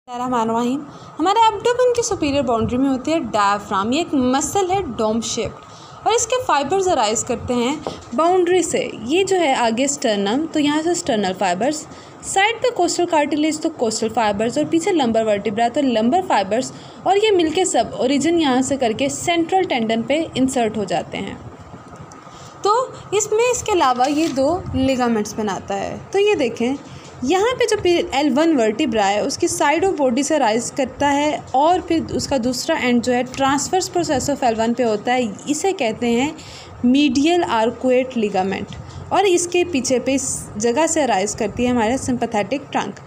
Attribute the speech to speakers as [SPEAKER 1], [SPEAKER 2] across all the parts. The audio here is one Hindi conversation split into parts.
[SPEAKER 1] रहमानुररहीम। हमारे एब्डोमेन की सुपीरियर बाउंड्री में होती है डायफ्राम। ये एक मसल है डोम शेप्ड और इसके फाइबर्स अराइज करते हैं बाउंड्री से। ये जो है आगे स्टर्नम, तो यहाँ से स्टर्नल फाइबर्स, साइड पे कोस्टल कार्टिलेज तो कोस्टल फाइबर्स, और पीछे लंबर वर्टिब्रा तो लंबर फाइबर्स, और ये मिलके सब ओरिजिन यहाँ से करके सेंट्रल टेंडन पे इंसर्ट हो जाते हैं। तो इसमें इसके अलावा ये दो लिगामेंट्स बनाता है। तो ये देखें, यहाँ पे जो L1 वर्टिब्रा है उसकी साइड ऑफ बॉडी से राइज करता है और फिर उसका दूसरा एंड जो है ट्रांसवर्स प्रोसेस ऑफ L1 पे होता है। इसे कहते हैं मीडियल आर्कुएट लिगामेंट, और इसके पीछे पे इस जगह से राइज करती है हमारे सिंपैथेटिक ट्रंक।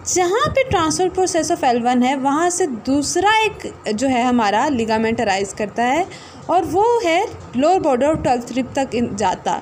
[SPEAKER 1] जहाँ पे ट्रांसफर प्रोसेस ऑफ L1 है वहाँ से दूसरा एक जो है हमारा लिगामेंट राइज करता है, और वो है lower border of 12th rib तक जाता।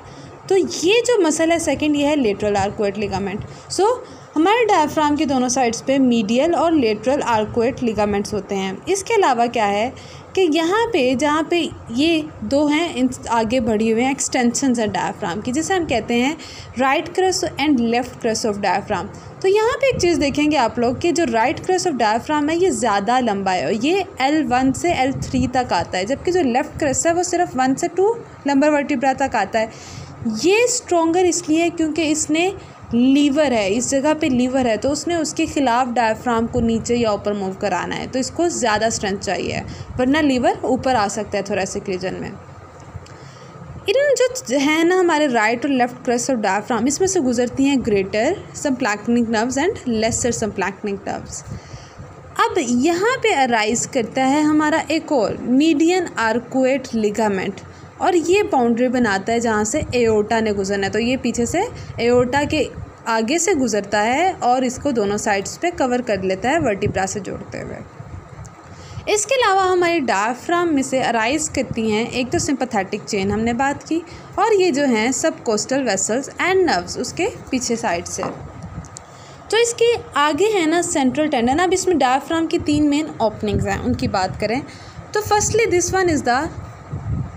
[SPEAKER 1] तो ये जो मसल है सेकंड, ये है लेटरल आर्कुएट लिगामेंट। सो हमारे डायफ्राम के दोनों साइड्स पे मीडियल और लेटरल आर्कुएट लिगामेंट्स होते हैं। इसके अलावा क्या है कि यहाँ पे जहाँ पे ये दो हैं, इन आगे बढ़ी हुए हैं एक्सटेंशंस हैं डायफ्राम की, जिसे हम कहते हैं right cross and left cross of diaphragm. तो यहाँ पे एक चीज़ देखेंगे आप लोग कि जो राइट क्रस ऑफ डायफ्राम है ये ज़्यादा लंबा है, और ये L1 से L3 तक आता है, जबकि जो लेफ़्ट क्रस है वो सिर्फ 1 से 2 लंबर वर्टिब्रा तक आता है। ये स्ट्रॉन्गर इसलिए क्योंकि इसने लीवर है, इस जगह पे लीवर है, तो उसने उसके खिलाफ डायफ्राम को नीचे या ऊपर मूव कराना है, तो इसको ज़्यादा स्ट्रेंथ चाहिए, वरना लीवर ऊपर आ सकता है थोरेसिक रीजन में। इन जो है ना हमारे राइट और लेफ्ट क्रस्ट ऑफ डायफ्राम, इसमें से गुजरती हैं greater splanchnic nerves and lesser splanchnic nerves. अब यहाँ पे अराइज करता है हमारा एक और मीडियन आर्कुएट लिगामेंट, और ये बाउंड्री बनाता है जहाँ से एओर्टा ने गुजरना है। तो ये पीछे से एओर्टा के आगे से गुजरता है और इसको दोनों साइड्स पे कवर कर लेता है वर्टिब्रा से जोड़ते हुए। इसके अलावा हमारी डायफ्राम में से अराइज करती हैं एक तो सिंपैथेटिक चेन हमने बात की, और ये जो हैं सब कोस्टल वेसल्स एंड नर्व्स उसके पीछे साइड से। तो इसके आगे है ना सेंट्रल टेंडन। अब इसमें डायफ्राम की 3 मेन ओपनिंग्स हैं, उनकी बात करें तो firstly this one is the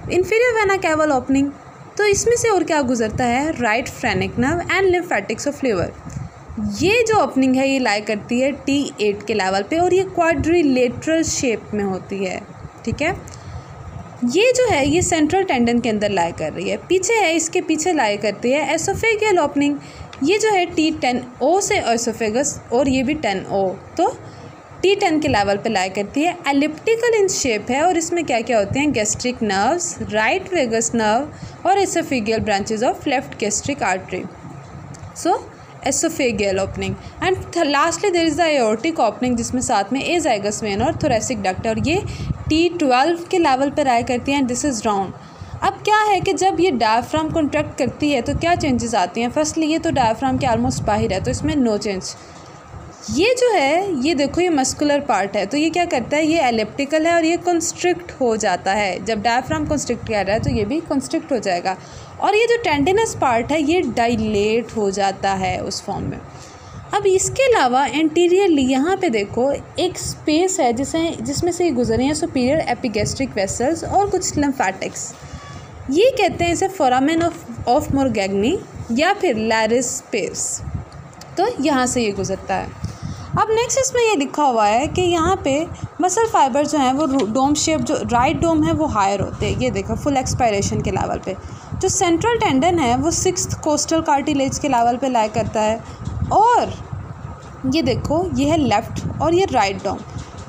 [SPEAKER 1] inferior vena caval opening. तो इसमें से और क्या गुजरता है, right phrenic nerve and lymphatics of liver. ये जो ओपनिंग है ये लाई करती है T8 के लेवल पे, और ये क्वाड्रिलेटरल शेप में होती है। ठीक है, ये जो है ये सेंट्रल टेंडन के अंदर लाई कर रही है। पीछे है, इसके पीछे लाई करती है एसोफेगियल ओपनिंग। ये जो है T10O से एसोफेगस, और ये भी 10O, तो T10 के लेवल पे लाई करती है। एलिप्टिकल इन शेप है, और इसमें क्या क्या होते हैं, gastric nerves, right vagus nerve और oesophageal branches of left gastric artery. So oesophageal opening and lastly there is the aortic opening, जिसमें साथ में एजाइगस वेन और थोरेसिक डक्ट, और ये T12 के लेवल पर लाई करती हैं एंड दिस इज़ राउंड। अब क्या है कि जब ये डायफ्राम कॉन्ट्रैक्ट करती है तो क्या चेंजेस आती हैं। फर्स्टली ये तो डायफ्राम के ऑलमोस्ट बाहर है, तो इसमें नो चेंज। ये जो है ये देखो ये मस्कुलर पार्ट है, तो ये क्या करता है, ये एलिप्टिकल है और ये कंस्ट्रिक्ट हो जाता है। जब डायफ्राम कंस्ट्रिक्ट कर रहा है तो ये भी कंस्ट्रिक्ट हो जाएगा, और ये जो टेंडिनस पार्ट है ये डायलेट हो जाता है उस फॉर्म में। अब इसके अलावा एंटीरियरली यहाँ पे देखो एक स्पेस है जिसमें से गुजरे हैं सुपीरियर एपिगैस्ट्रिक वेसल्स और कुछ लिम्फेटिक्स। ये कहते हैं इसे फोरामेन ऑफ मोरगैग्नी या फिर लैरिस स्पेस। तो यहाँ से ये गुजरता है। अब नेक्स्ट इसमें ये लिखा हुआ है कि यहाँ पे मसल फाइबर जो हैं वो डोम शेप, जो राइट डोम है वो हायर होते हैं। ये देखो फुल एक्सपायरेशन के लेवल पे। जो सेंट्रल टेंडन है वो 6th कोस्टल कार्टिलेज के लेवल पे लाई करता है, और ये देखो ये है लेफ़्ट और ये राइट डोम।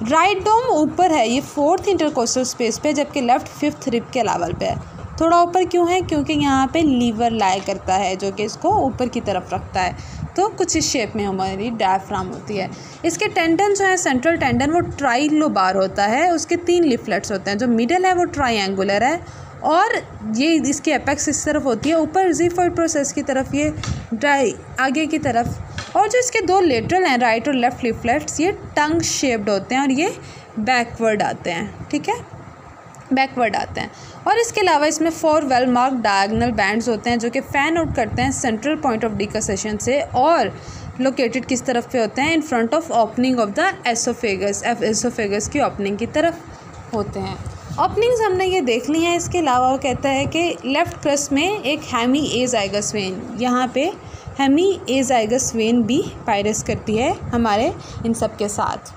[SPEAKER 1] राइट डोम ऊपर है, ये 4th इंटरकोस्टल स्पेस पे, जबकि लेफ़्ट 5th रिब के लेवल पे है। थोड़ा ऊपर क्यों है, क्योंकि यहाँ पे लीवर लाई करता है जो कि इसको ऊपर की तरफ रखता है। तो कुछ इस शेप में हमारी डायफ्राम होती है। इसके टेंडन जो है सेंट्रल टेंडन वो ट्राइलोबार होता है, उसके 3 लिफलेट्स होते हैं। जो मिडल है वो ट्रायंगुलर है, और ये इसकी एपेक्स इस तरफ होती है, ऊपर ज़िफॉइड प्रोसेस की तरफ, ये ड्राई आगे की तरफ। और जो इसके 2 लेटरल हैं राइट और लेफ्ट लिफलेट्स, ये टंग शेप्ड होते हैं और ये बैकवर्ड आते हैं। ठीक है, बैकवर्ड आते हैं। और इसके अलावा इसमें 4 वेल मार्क डायगोनल बैंड्स होते हैं जो कि फ़ैन आउट करते हैं सेंट्रल पॉइंट ऑफ डिकसेशन से, और लोकेटेड किस तरफ पे होते हैं, in front of opening of the oesophagus. Oesophagus की ओपनिंग की तरफ होते हैं। ओपनिंग्स हमने ये देख ली हैं। इसके अलावा वो कहता है कि लेफ़्ट क्रस्ट में एक हैमी एजाइगस वेन यहाँ पे हेमी एजाइगस वेन भी पायरस करती है हमारे इन सब के साथ,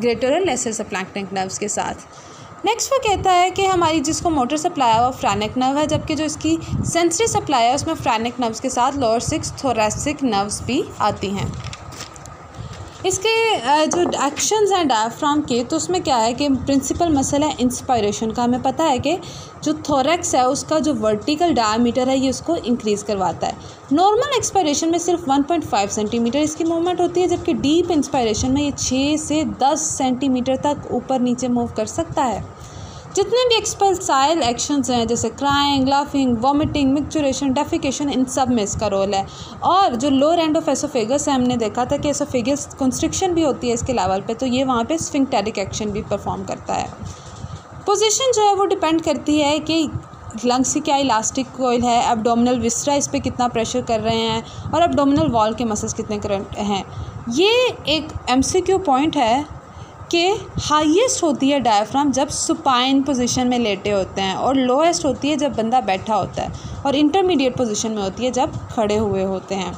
[SPEAKER 1] ग्रेटर और लेसर सबक्लैंक्टिक नर्व्स के साथ। नेक्स्ट वो कहता है कि हमारी जिसको मोटर सप्लाई है वो फ्रेनिक नर्व है, जबकि जो इसकी सेंसरी सप्लाई है उसमें फ्रेनिक नर्व्स के साथ लोअर 6 थोरैसिक नर्व्स भी आती हैं। इसके जो एक्शंस हैं डायफ्राम के, तो उसमें क्या है कि प्रिंसिपल मसल है इंस्पायरेशन का। हमें पता है कि जो थोरैक्स है उसका जो वर्टिकल डायमीटर है ये उसको इंक्रीज़ करवाता है। नॉर्मल एक्सपायरेशन में सिर्फ 1.5 सेंटीमीटर इसकी मूवमेंट होती है, जबकि डीप इंस्पायरेशन में ये 6 से 10 सेंटीमीटर तक ऊपर नीचे मूव कर सकता है। जितने भी एक्सपल्साइल एक्शंस हैं जैसे crying, laughing, vomiting, micturition, defecation, इन सब में इसका रोल है। और जो लोअर एंड ऑफ एसोफेगस है, हमने देखा था कि एसोफेगस कंस्ट्रिक्शन भी होती है इसके लेवल पे, तो ये वहाँ पे स्फिंक्टेरिक एक्शन भी परफॉर्म करता है। पोजीशन जो है वो डिपेंड करती है कि लंग्स की क्या इलास्टिक कोइल है, एब्डोमिनल विस्ट्रा इस पर कितना प्रेशर कर रहे हैं और एब्डोमिनल वॉल के मसल्स कितने करंट हैं। ये एक MCQ पॉइंट है कि हाईएस्ट होती है डायफ्राम जब सुपाइन पोजीशन में लेटे होते हैं, और लोएस्ट होती है जब बंदा बैठा होता है, और इंटरमीडिएट पोजीशन में होती है जब खड़े हुए होते हैं।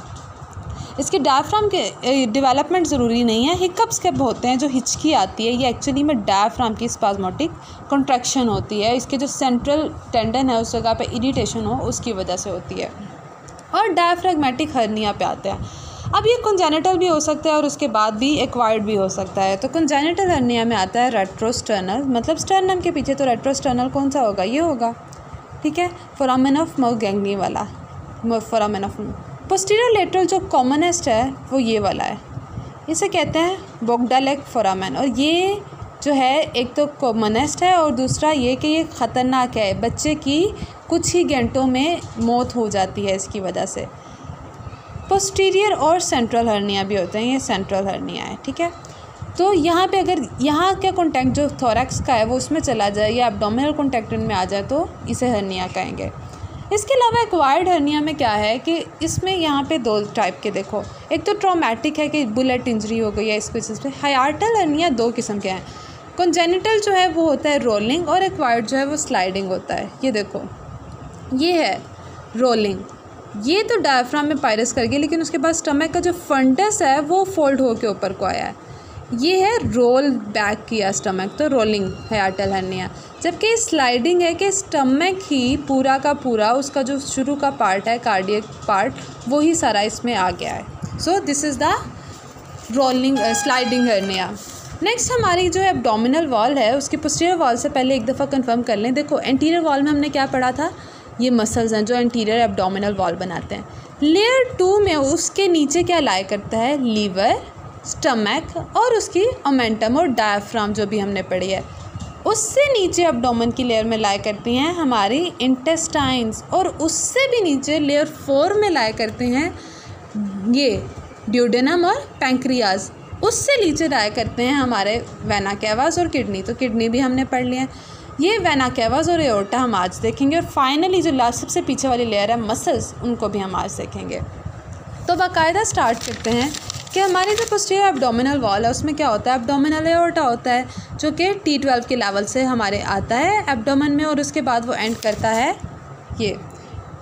[SPEAKER 1] इसके डायफ्राम के डेवलपमेंट ज़रूरी नहीं है। हिकअप्स कब होते हैं, जो हिचकी आती है, ये एक्चुअली में डायफ्राम की स्पाज्मोटिक कॉन्ट्रैक्शन होती है। इसके जो सेंट्रल टेंडन है उस जगह पे इरिटेशन हो उसकी वजह से होती है। और डायफ्रैग्मेटिक हर्निया पे आते हैं। अब ये कंजेनिटल भी हो सकता है और उसके बाद भी एक्वायर्ड भी हो सकता है। तो कंजेनिटल हर्निया में आता है रेट्रोस्टर्नल, मतलब स्टर्नम के पीछे, तो रेट्रोस्टर्नल कौन सा होगा, ये होगा, ठीक है, फोरामेन ऑफ मर्गैंगी वाला, फोरामेन ऑफ। पोस्टीरियर लेटरल जो कॉमनेस्ट है वो ये वाला है, इसे कहते हैं बोगडालेग फोरामेन। और ये जो है एक तो कॉमनेस्ट है और दूसरा ये कि ये ख़तरनाक है, बच्चे की कुछ ही घंटों में मौत हो जाती है इसकी वजह से। पोस्टीरियर और सेंट्रल हर्निया भी होते हैं, ये सेंट्रल हर्निया है, ठीक है। तो यहाँ पे अगर यहाँ का कॉन्टैक्ट जो थोरैक्स का है वो उसमें चला जाए या एब्डोमिनल कॉन्टैक्ट में आ जाए तो इसे हर्निया कहेंगे। इसके अलावा एक्वायर्ड हर्निया में क्या है कि इसमें यहाँ पे 2 टाइप के देखो, एक तो ट्रॉमेटिक है कि बुलेट इंजरी हो गई है इस वजह से। हाइआर्टल हर्निया 2 किस्म के हैं, कंजेनिटल जो है वो होता है रोलिंग और एक्वायर्ड जो है वो स्लाइडिंग होता है। ये देखो, ये है रोलिंग, ये तो डायफ्राम में पायरस कर गया, लेकिन उसके बाद स्टमक का जो फंडस है वो फोल्ड होकर ऊपर को आया है, ये है रोल बैक किया स्टमक, तो रोलिंग हाइआर्टल हर्निया। जबकि स्लाइडिंग है कि स्टमक ही पूरा का पूरा उसका जो शुरू का पार्ट है कार्डियक पार्ट वो ही सारा इसमें आ गया है। So this is the rolling sliding hernia. Next हमारी जो एब्डोमिनल वॉल है उसकी पोस्टीरियर वॉल से पहले एक दफ़ा कंफर्म कर लें। देखो एंटीरियर वॉल में हमने क्या पढ़ा था, ये मसल्स हैं जो एंटीरियर एब्डोमिनल वॉल बनाते हैं। लेयर 2 में उसके नीचे क्या लाया करता है, लीवर, स्टमक और उसकी ओमेंटम और डायफ्राम जो भी हमने पढ़ी है। उससे नीचे एब्डोमेन की लेयर में लाया करती हैं हमारी इंटेस्टाइन्स, और उससे भी नीचे लेयर 4 में लाया करते हैं ये ड्यूडेनम और पैंक्रियाज। उससे नीचे लाया करते हैं हमारे वेना कैवास और किडनी, तो किडनी भी हमने पढ़ लिया है। ये वेना कैवास और एओर्टा हम आज देखेंगे, और फाइनली जो लास्ट सबसे पीछे वाली लेयर है मसल्स, उनको भी हम आज देखेंगे। तो बाकायदा स्टार्ट करते हैं कि हमारी जो पोस्टीरियर एब्डोमिनल वॉल है उसमें क्या होता है, एब्डोमिनल एओर्टा होता है जो कि T12 के लेवल से हमारे आता है एब्डोमेन में, और उसके बाद वो एंड करता है ये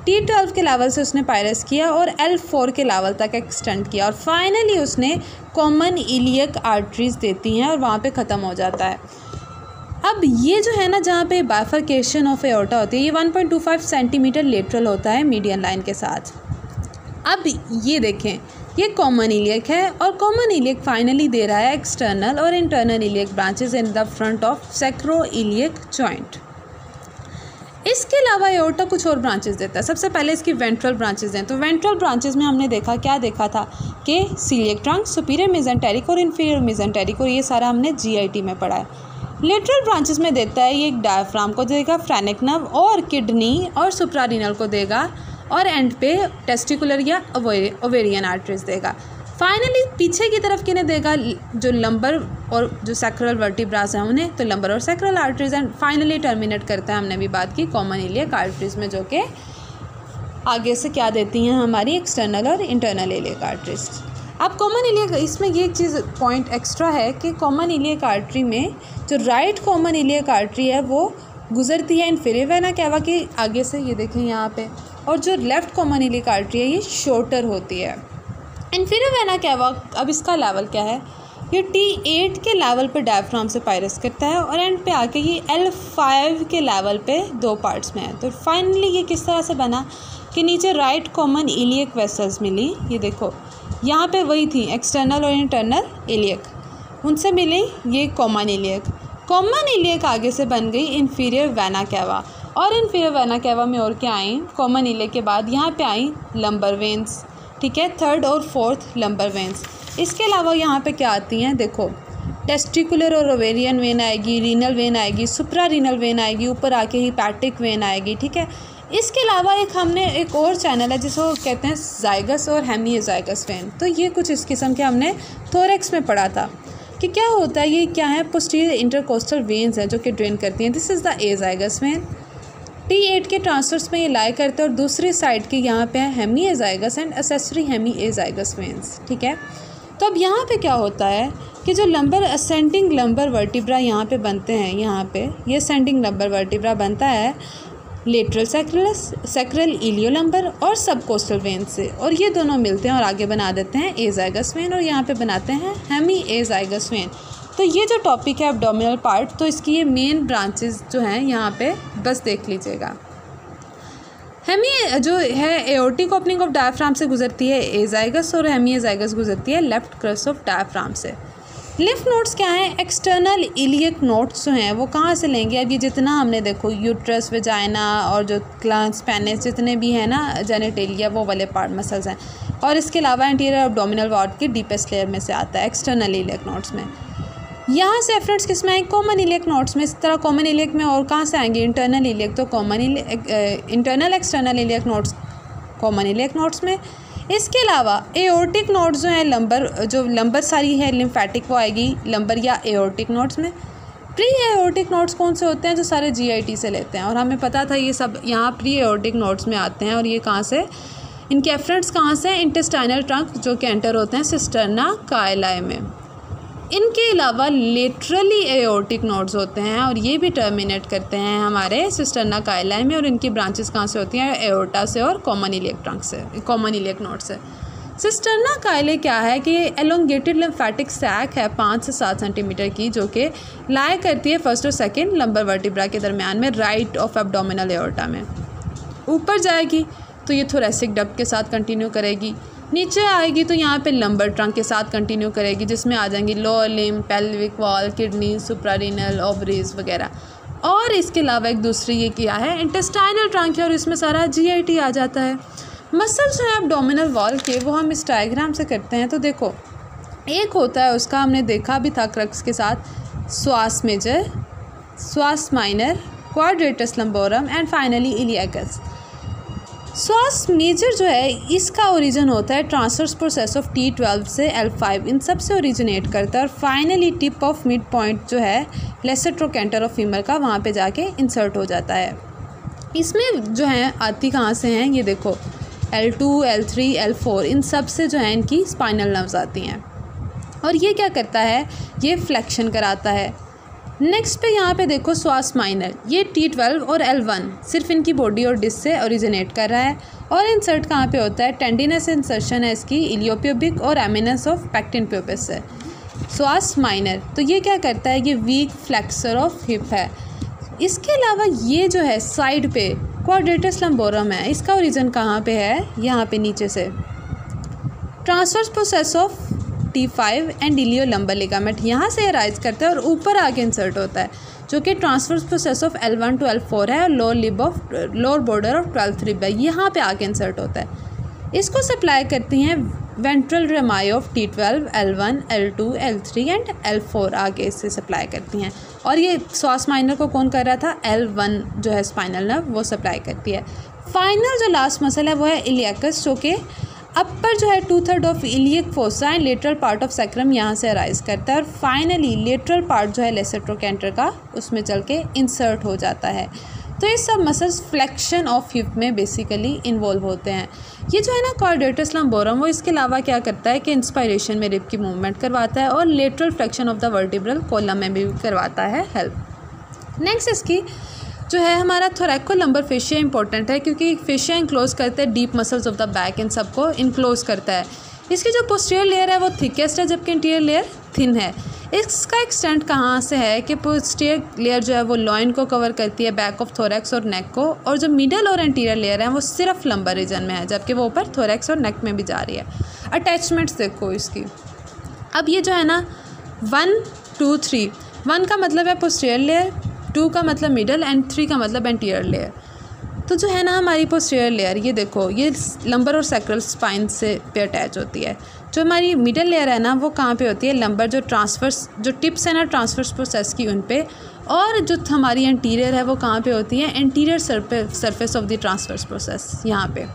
[SPEAKER 1] T12 के लेवल से उसने पायरस किया और L4 के लेवल तक एक्सटेंड किया, और फाइनली उसने कॉमन इलियक आर्टरीज देती हैं और वहाँ पे ख़त्म हो जाता है। अब ये जो है ना, जहाँ पे बाइफर्केशन ऑफ एओर्टा होती है, ये 1.25 सेंटीमीटर लेटरल होता है मीडियन लाइन के साथ। अब ये देखें, ये कॉमन इलियक है, और कॉमन इलियक फाइनली दे रहा है एक्सटर्नल और internal iliac branches in the front of sacro iliac joint. इसके अलावा एओर्टा कुछ और ब्रांचेस देता है। सबसे पहले इसकी वेंट्रल ब्रांचेस हैं, तो वेंट्रल ब्रांचेस में हमने क्या देखा था कि सीलियक ट्रंक, सुपीरियर मेसेंटेरिक और इन्फीरियर मेसेंटेरिक, और ये सारा हमने GIT में पढ़ा है। लेटरल ब्रांचेस में देता है ये डायफ्राम को देगा, फ्रेनिक नर्व और किडनी और सुप्रारीनल को देगा, और एंड पे टेस्टिकुलर या ओवेरियन आर्टरीज देगा। फाइनली पीछे की तरफ किन्हें देगा, जो लंबर और जो सैक्रल वर्टिब्रास हैं उन्हें, तो लंबर और sacral arteries, and finally terminate करता है, हमने भी बात की कॉमन इलियक आर्टरीज में, जो कि आगे से क्या देती हैं हमारी एक्सटर्नल और इंटरनल इलियक आर्टरीज। अब कॉमन इलियक, इसमें ये एक चीज़ पॉइंट एक्स्ट्रा है कि कॉमन इलियक आर्टरी में जो राइट कॉमन इलियक आर्टरी है वो गुजरती है इन्फीरियर वेना कैवा के आगे से, ये देखें यहाँ पे, और जो लेफ़्ट कॉमन इलियक आर्टरी है ये शॉर्टर होती है। इन्फीरियर वेना कैवा, अब इसका लेवल क्या है, ये T8 के लेवल पे डायफ्राम से पायरस करता है और एंड पे आके ये L5 के लेवल पे 2 पार्ट्स में है। तो फाइनली ये किस तरह से बना कि नीचे राइट कॉमन इलियक वेसल्स मिली, ये देखो यहाँ पे वही थी एक्सटर्नल और इंटरनल इलियक, उनसे मिली ये कॉमन इलियक। कॉमन इलियक आगे से बन गई इन्फीरियर वेना कैवा, और इन्फीरियर वेना कैवा में और क्या आई, कॉमन इलियक के बाद यहाँ पे आई लंबर वेन्स, ठीक है, 3rd और 4th लंबर वेन्स। इसके अलावा यहाँ पे क्या आती हैं, देखो टेस्टिकुलर और ओवेरियन वेन आएगी, रीनल वेन आएगी, सुप्रा रीनल वेन आएगी, ऊपर आके हिपैटिक वेन आएगी, ठीक है। इसके अलावा हमने एक और चैनल है जिसको कहते हैं जाइगस और हेमीजाइगस वेन। तो ये कुछ इस किस्म के हमने थोरेक्स में पढ़ा था कि क्या होता है, ये क्या है, पोस्टीरियर इंटरकोस्टल वेन्स हैं जो कि ड्रेन करती हैं। This is the azygos when. T8 के ट्रांसवर्स में ये लाई करते हैं और दूसरी साइड के यहाँ पे है hemizygous and accessory hemizygous veins, ठीक है। तो अब यहाँ पे क्या होता है कि जो लंबर असेंडिंग लंबर वर्टिब्रा यहाँ पे बनते हैं, यहाँ पे ये असेंडिंग लंबर वर्टिब्रा बनता है लेटरल सैक्रल इलियोलंबर और सबकोस्टल वेन से, और ये दोनों मिलते हैं और आगे बना देते हैं एजाइगस वेन, और यहाँ पे बनाते हैं हेमी एजाइगस वेन। तो ये जो टॉपिक है एब्डोमिनल पार्ट, तो इसकी ये मेन ब्रांचेस जो हैं यहाँ पे बस देख लीजिएगा। हेमी जो है एओर्टिक ओपनिंग ऑफ डायफ्राम से गुजरती है एजाइगस, और हेमी एजाइगस गुजरती है लेफ्ट क्रस्ट ऑफ डायफ्राम से। लिम्फ नोड्स क्या हैं, एक्सटर्नल इलियक नोड्स जो हैं वो कहाँ से लेंगे। अब ये जितना हमने देखो यूट्रस, वेजाइना और जो ग्लैंड्स, पेनिस जितने भी हैं ना जेनिटेलिया, वो वाले पार्ट मसल्स हैं, और इसके अलावा एंटीरियर एब्डोमिनल वॉल की डीपेस्ट लेयर में से आता है एक्सटर्नल इलियक नोड्स में। यहाँ से एफरेंट्स किस में आएंगे, कॉमन इलियक नोड्स में। इस तरह कॉमन इलियक में और कहाँ से आएंगे, इंटरनल इलियक, तो common internal external iliac nodes common iliac nodes में। इसके अलावा एओर्टिक नोड्स जो हैं लंबर सारी है लिम्फेटिक, वो आएगी लंबर या एओर्टिक नोड्स में। प्री एओर्टिक नोड्स कौन से होते हैं, जो सारे GIT से लेते हैं, और हमें पता था ये सब यहाँ प्री एओर्टिक नोड्स में आते हैं। और ये कहाँ से, इनके एफरेंट्स कहाँ से, इंटेस्टाइनल ट्रंक जो कि एंटर होते हैं सिस्टर्ना काइलाई में। इनके अलावा लेटरली एओर्टिक नोड्स होते हैं और ये भी टर्मिनेट करते हैं हमारे सिस्टर्ना काइलाई में, और इनकी ब्रांचेस कहाँ से होती हैं, एओर्टा से और कॉमन इलियक ट्रंक से, कॉमन इलियक नोड से। सिस्टर्ना काइलाई क्या है कि एलोंगेटेड लिम्फेटिक सैक है 5 से 7 सेंटीमीटर की, जो कि लाई करती है 1st और 2nd लंबर वर्टिब्रा के दरमियान में, राइट ऑफ एब्डोमिनल एओर्टा में। ऊपर जाएगी तो ये थोरेसिक डक्ट के साथ कंटिन्यू करेगी, नीचे आएगी तो यहाँ पे लंबर ट्रंक के साथ कंटिन्यू करेगी, जिसमें आ जाएंगी lower limb, pelvic wall, kidney, suprarenal, ovaries वगैरह। और इसके अलावा एक दूसरी ये क्या है, इंटेस्टाइनल ट्रंक है, और इसमें सारा GIT आ जाता है। मसल्स जो है एब्डोमिनल वॉल के, वो हम इस डायग्राम से करते हैं। तो देखो एक होता है, उसका हमने देखा भी था क्रक्स के साथ, श्वास मेजर, श्वास माइनर, क्वाड्रेटस लंबोरम एंड फाइनली इलियकस। श्वास मेजर जो है इसका ओरिजिन होता है ट्रांसवर्स प्रोसेस ऑफ T12 से L5, इन सब से ओरिजिनेट करता है, और finally tip of mid point जो है लेसर ट्रोकेंटर ऑफ फीमर का, वहाँ पे जाके इंसर्ट हो जाता है। इसमें जो है आती कहाँ से हैं, ये देखो L2, L3, L4, इन सब से जो है इनकी स्पाइनल नर्व्स आती हैं, और ये क्या करता है, ये फ्लेक्शन कराता है। नेक्स्ट पे यहाँ पे देखो श्वास माइनर, ये T12 और L1 सिर्फ इनकी बॉडी और डिस्क से ओरिजिनेट कर रहा है, और इंसर्ट कहाँ पे होता है, टेंडिनस इंसर्शन है इसकी इलियोप्यूबिक और एमिनेंस ऑफ पैक्टिन प्यूपिस से। श्वास माइनर तो ये क्या करता है, ये वीक फ्लेक्सर ऑफ हिप है। इसके अलावा ये जो है साइड पे क्वाड्रेटस लंबोरम है, इसका ओरिजिन कहाँ पे है, यहाँ पे नीचे से। Transverse process of T5 and इलियो lumbar ligament यहाँ से अराइज करता है और ऊपर आके इंसर्ट होता है, जो कि transverse process of L1 to L4 है, और lower border of 12th rib है, यहाँ पे आके इंसर्ट होता है। इसको सप्लाई करती हैं ventral रेमाई of T12, L1, L2, L3 and L4 आगे इससे सप्लाई करती हैं, और ये श्वास माइनर को कौन कर रहा था, L1 जो है स्पाइनल नर्व, वो सप्लाई करती है। फाइनल जो लास्ट मसल है वो है इलियकस, जो कि अपर जो है 2/3 of iliac fossa and lateral part of sacrum यहाँ से अराइज करता है, और फाइनली लेटरल पार्ट जो है लेसर ट्रोकेंटर का, उसमें चल के इंसर्ट हो जाता है। तो ये सब मसल्स फ्लेक्शन ऑफ हिप में बेसिकली इन्वॉल्व होते हैं। ये जो है ना क्वाड्रेटस लंबोरम, वो इसके अलावा क्या करता है कि इंस्पायरेशन में रिब की मूवमेंट करवाता है, और lateral flexion of the vertebral column में भी करवाता है हेल्प। नेक्स्ट इसकी जो है हमारा थोरैको लंबर फेशिया इंपॉर्टेंट है क्योंकि फेशिया इंक्लोज करते हैं deep muscles of the back, इन सबको इंक्लोज करता है। इसकी जो पोस्टीरियर लेयर है वो थिकेस्ट है जबकि इंटीरियर लेयर थिन है। इसका एक्सटेंट कहाँ से है कि पोस्टीरियर लेयर जो है वो लॉइन को कवर करती है, बैक ऑफ थोरैक्स और नेक को, और जो मिडल और इंटीरियर लेयर है वो सिर्फ लंबर रीजन में है जबकि वो ऊपर थोरैक्स और नेक में भी जा रही है। अटैचमेंट्स देखो इसकी। अब ये जो है ना 1 2 3, 1 का मतलब है पोस्टीरियर लेयर, 2 का मतलब मिडल एंड 3 का मतलब इंटीरियर लेयर। तो जो है ना हमारी पोस्टीरियर लेयर, ये देखो ये लंबर और सैक्रल स्पाइन से पे अटैच होती है। जो हमारी मिडल लेयर है ना वो कहाँ पे होती है, लंबर जो ट्रांसफर्स जो टिप्स है ना ट्रांसफर्स प्रोसेस की उन पे, और जो हमारी इंटीरियर है वो कहाँ पे होती है, interior surface of the transverse process यहाँ पे।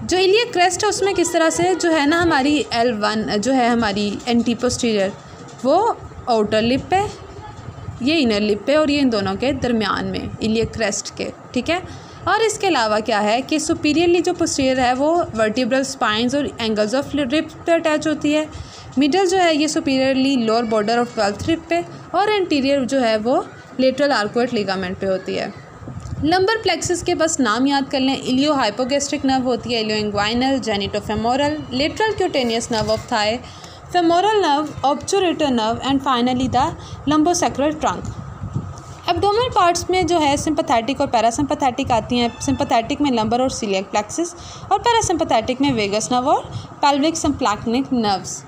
[SPEAKER 1] जो इलियक क्रेस्ट है उसमें किस तरह से जो है ना हमारी L1 जो है हमारी एंटी पोस्टीरियर वो आउटर लिप पे, ये इनर लिप पे, और ये इन दोनों के दरमियान में इलियक क्रेस्ट के, ठीक है। और इसके अलावा क्या है कि सुपीरियरली जो पोस्टीरियर है वो वर्टिब्रल स्पाइंस और एंगल्स ऑफ रिप पे अटैच होती है। मिडल जो है ये superiorly lower border of 12th rib पे, और इंटीरियर जो है वो लेटरल आर्कुएट लिगामेंट पे होती है। लंबर प्लेक्सस के बस नाम याद कर लें, इलियो हाइपोगैस्ट्रिक नर्व होती है, ilioinguinal, genitofemoral, lateral cutaneous nerve of thigh, femoral nerve, obturator nerve and finally the lumbosacral trunk. Abdominal parts में जो है सिंपैथेटिक और पैरासिम्पैथेटिक आती हैं। सिंपैथेटिक में लंबर और सीलियक प्लेक्सस, और पैरासिम्पैथेटिक में वेगस नर्व और pelvic splanchnic nerves.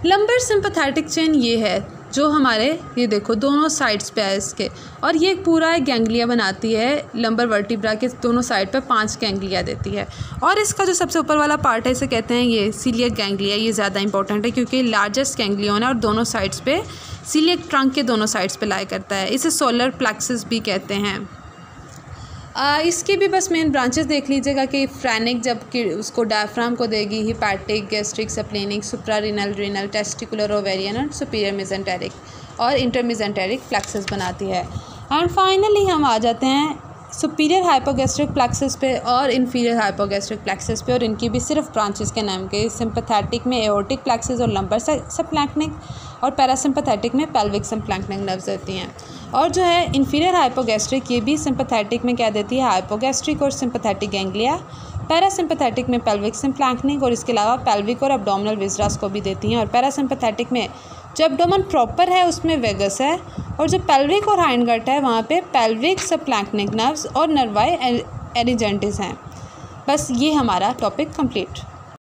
[SPEAKER 1] Lumbar sympathetic chain ये है जो हमारे ये देखो दोनों साइड्स पे है इसके, और ये पूरा एक गैंग्लिया बनाती है। लंबर वर्टिब्रा के दोनों साइड पे 5 गैंग्लिया देती है, और इसका जो सबसे ऊपर वाला पार्ट है इसे कहते हैं ये सीलियक गैंग्लिया। ये ज़्यादा इंपॉर्टेंट है क्योंकि लार्जेस्ट गैंग्लियन है और दोनों साइड्स पे सीलियक ट्रंक के दोनों साइड्स पे लाई करता है। इसे सोलर प्लेक्सस भी कहते हैं। इसकी भी बस मेन ब्रांचेस देख लीजिएगा कि फ्रेनिक जब कि उसको डायफ्राम को देगी, hepatic, gastric, splenic, suprarenal, renal, testicular, ovarian और सुपीरियर मेसेंटेरिक और इंटरमेसेंटेरिक प्लेक्सस बनाती है। एंड फाइनली हम आ जाते हैं सुपीरियर हाइपोगैस्ट्रिक प्लेक्सस पे और इन्फीरियर हाइपोगैस्ट्रिक प्लेक्सस पे, और इनकी भी सिर्फ ब्रांचेस के नाम के। सिंपैथेटिक में एओर्टिक प्लेक्सस और लंबर सबप्लैंक्निक, और पैरासिम्पैथेटिक में पेल्विक सबप्लैंक्निक नर्व्स देती हैं। और जो है इन्फीरियर हाइपोगैस्ट्रिक ये भी सिंपैथेटिक में क्या देती है, हाइपोगैस्ट्रिक और सिंपैथेटिक गैंग्लिया, पैरासिम्पैथेटिक में पेल्विक सिम्प्लैंक्निक, और इसके अलावा पेल्विक और एब्डोमिनल विजरास को भी देती हैं। और पैरासिम्पैथेटिक में जो एब्डोमेन प्रॉपर है उसमें वेगस है, और जो पेल्विक और हाइंडगट है वहाँ पे पेल्विक सबप्लैंक्निक नर्व्स और नर्वाई एरिजेंटिस हैं। बस ये हमारा टॉपिक कंप्लीट।